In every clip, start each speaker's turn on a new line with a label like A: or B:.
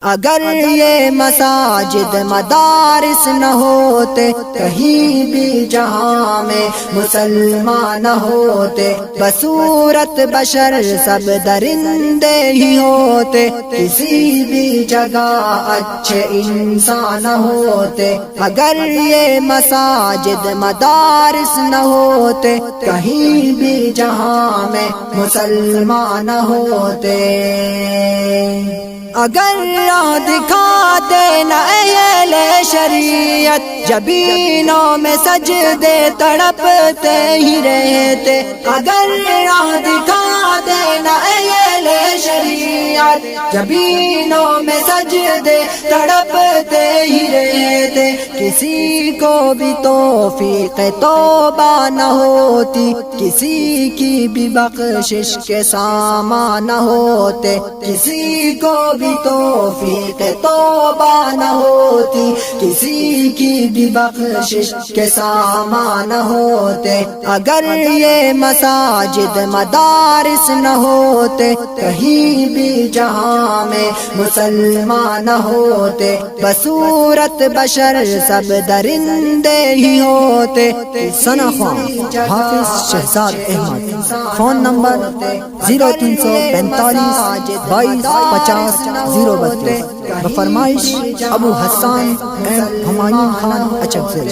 A: اگر یہ مساجد مدارس نہ ہوتے، کہیں بھی جہاں میں مسلمان نہ ہوتے، بصورت بشر سب درندے ہی ہوتے، کسی بھی جگہ اچھے انسان نہ ہوتے۔ اگر یہ مساجد مدارس نہ ہوتے، کہیں بھی جہاں میں مسلمان نہ ہوتے۔ اگر راہ دکھا دینا اہل شریعت، جبینوں میں سجدے تڑپتے ہی رہتے۔ اگر راہ دکھا دینا اہل شریعت، جبینوں میں سجدے تڑپتے ہی رہتے۔ کسی کو بھی توفیق توبہ نہ ہوتی، کسی کی بھی بخشش کے سامان نہ ہوتے، کسی کو بھی توفیق توبہ نہ ہوتی، کسی کی بھی بخشش کے سامان نہ ہوتے۔ اگر یہ مساجد مدارس نہ ہوتے، کہیں بھی جہاں میں مسلمان نہ ہوتے، بصورت بشر سب درندے ہی ہوتے۔
B: ثنا خان حافظ شہزاد احمد، فون نمبر 0345 2250 032، بفرمائش ابو حسان ہمایوں خان اچکزل۔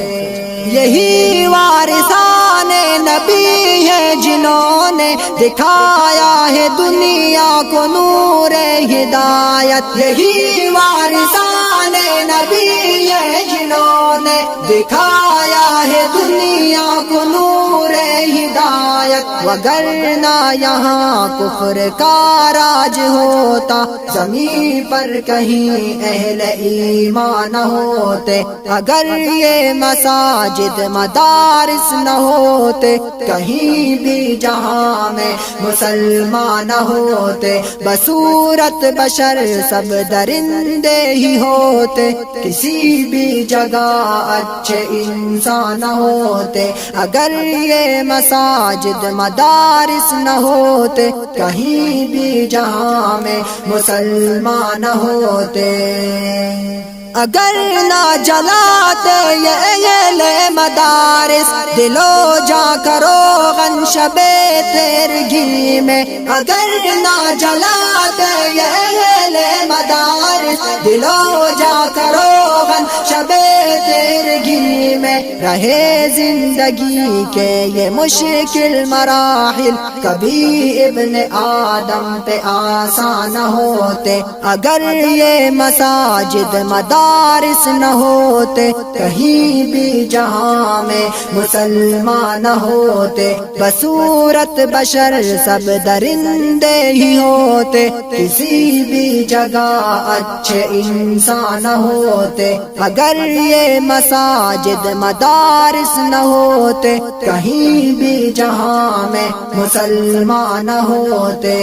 A: یہی وارثان نبی ہے جنہوں نے دکھایا ہے دنیا کو نور ہدایت۔ یہی وارثان نبی ہے جنہوں نے دکھایا ہے دنیا کو نور ہدایت۔ وگرنہ یہاں کفر کا راج ہوتا، زمین پر کہیں اہل ایمان نہ ہوتے۔ اگر یہ مساجد مدارس نہ ہوتے، کہیں بھی جہاں میں مسلمان نہ ہوتے، بصورت بشر سب درندے ہی ہوتے، کسی بھی جگہ اچھے انسان نہ ہوتے۔ اگر یہ مساجد مدارس نہ ہوتے، کہیں بھی جہاں میں مسلمان نہ ہوتے۔ اگر نہ جلاتے یہ مدارس، دلو جا کرو غن شب تیرگی میں۔ اگر نہ جلاتے یہ مدارس، دلو جا کرو غن شب تیرگی میں۔ رہے زندگی کے یہ مشکل مراحل، کبھی ابن آدم پہ آسان نہ ہوتے۔ اگر یہ مساجد مدارس نہ ہوتے، کہیں بھی جہاں میں مسلمان نہ ہوتے، بصورت بشر سب درندے ہی ہوتے، کسی بھی جگہ اچھے انسان نہ ہوتے۔ اگر یہ مساجد مدارس نہ ہوتے، کہیں بھی جہاں میں مسلمان نہ ہوتے۔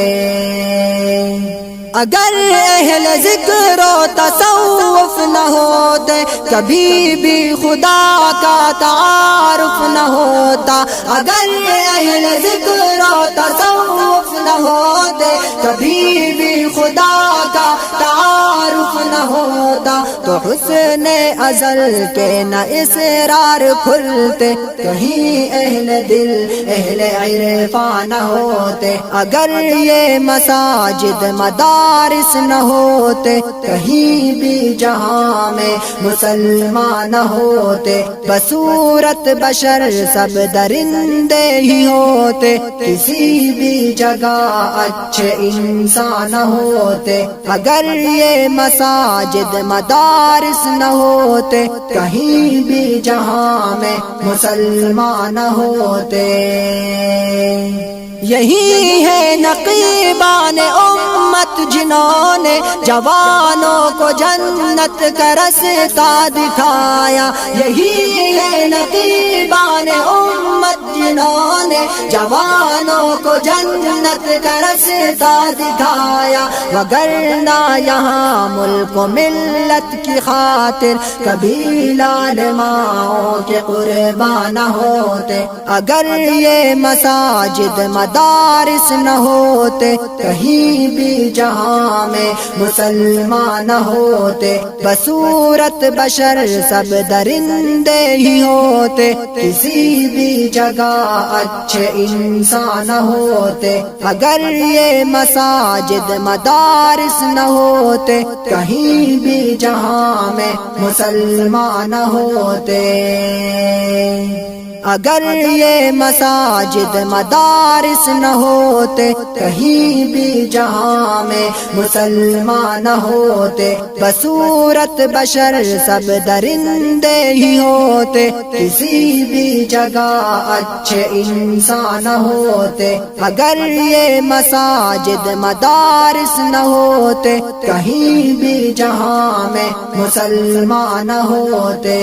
A: اگر اہل ذکر و تصوف نہ ہوتے، کبھی بھی خدا کا تعارف نہ ہوتا۔ اگر اہل ذکر و تصوف نہ ہوتے، کبھی بھی خدا کا تعارف نہ ہوتا، تو حسن ازل کے نہ اسرار کھلتے، کہیں اہل دل اہل عرفان نہ ہوتے۔ اگر یہ مساجد مدارس نہ ہوتے، کہیں بھی جہاں میں مسلمان نہ ہوتے، بصورت بشر سب درندے ہی ہوتے، کسی بھی جگہ اچھے انسان نہ ہوتے۔ اگر یہ مساجد مدارس نہ ہوتے، کہیں بھی جہاں میں مسلمان نہ ہوتے۔ یہی ہے نقیبان امت جنہوں نے جوانوں کو جنت کا رستہ دکھایا۔ یہی ہے نقیبان امت جنہوں نے جوانوں کو جنت کا رستہ دکھایا۔ وگرنہ یہاں ملک و ملت کی خاطر کبھی لال ماؤں کے قربان نہ ہوتے۔ اگر یہ مساجد مدارس نہ ہوتے، کہیں بھی جہاں میں مسلمان ہوتے، بصورت بشر سب درندے ہی ہوتے، کسی بھی جگہ اچھے انسان ہوتے، اگر یہ مساجد مدارس نہ ہوتے، کہیں بھی جہاں میں مسلمان ہوتے۔ اگر یہ مساجد مدارس نہ ہوتے، کہیں بھی جہاں میں مسلمان ہوتے، بصورت بشر سب درندے ہی ہوتے، کسی بھی جگہ اچھے انسان ہوتے، اگر یہ مساجد مدارس نہ ہوتے، کہیں بھی جہاں میں مسلمان ہوتے۔